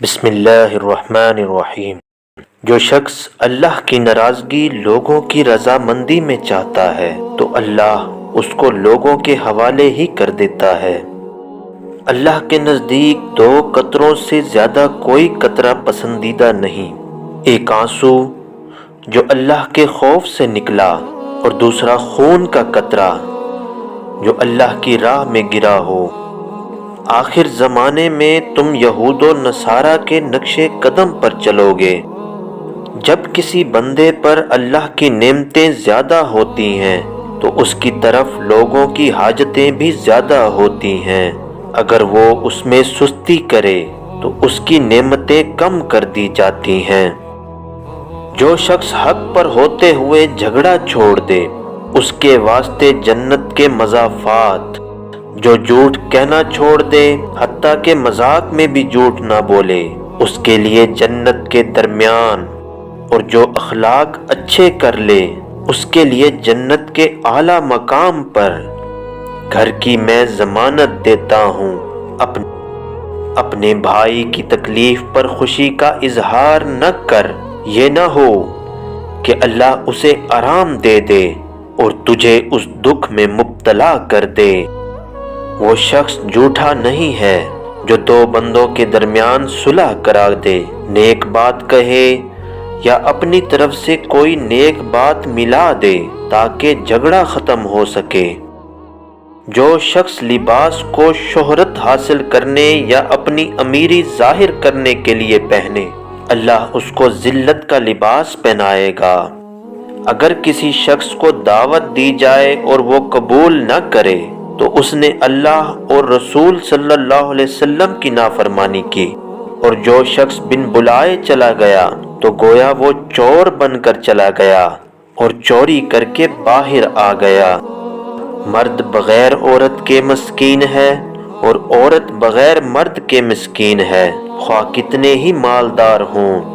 بسم اللہ الرحمن الرحیم۔ جو شخص اللہ کی ناراضگی لوگوں کی رضامندی میں چاہتا ہے تو اللہ اس کو لوگوں کے حوالے ہی کر دیتا ہے۔ اللہ کے نزدیک دو قطروں سے زیادہ کوئی قطرہ پسندیدہ نہیں، ایک آنسو جو اللہ کے خوف سے نکلا اور دوسرا خون کا قطرہ جو اللہ کی راہ میں گرا ہو۔ آخر زمانے میں تم یہود و نصارہ کے نقش قدم پر چلو گے۔ جب کسی بندے پر اللہ کی نعمتیں زیادہ ہوتی ہیں تو اس کی طرف لوگوں کی حاجتیں بھی زیادہ ہوتی ہیں۔ اگر وہ اس میں سستی کرے تو اس کی نعمتیں کم کر دی جاتی ہیں۔ جو شخص حق پر ہوتے ہوئے جھگڑا چھوڑ دے اس کے واسطے جنت کے مضافات۔ جو جھوٹ کہنا چھوڑ دے حتیٰ کہ مذاق میں بھی جھوٹ نہ بولے اس کے لیے جنت کے درمیان، اور جو اخلاق اچھے کر لے اس کے لیے جنت کے اعلیٰ مقام پر گھر کی میں ضمانت دیتا ہوں۔ اپنے بھائی کی تکلیف پر خوشی کا اظہار نہ کر، یہ نہ ہو کہ اللہ اسے آرام دے دے اور تجھے اس دکھ میں مبتلا کر دے۔ وہ شخص جھوٹا نہیں ہے جو دو بندوں کے درمیان صلح کرا دے، نیک بات کہے یا اپنی طرف سے کوئی نیک بات ملا دے تاکہ جھگڑا ختم ہو سکے۔ جو شخص لباس کو شہرت حاصل کرنے یا اپنی امیری ظاہر کرنے کے لیے پہنے اللہ اس کو ذلت کا لباس پہنائے گا۔ اگر کسی شخص کو دعوت دی جائے اور وہ قبول نہ کرے تو اس نے اللہ اور رسول صلی اللہ علیہ وسلم کی نافرمانی کی، اور جو شخص بن بلائے چلا گیا تو گویا وہ چور بن کر چلا گیا اور چوری کر کے باہر آ گیا۔ مرد بغیر عورت کے مسکین ہے اور عورت بغیر مرد کے مسکین ہے، خواہ کتنے ہی مالدار ہوں۔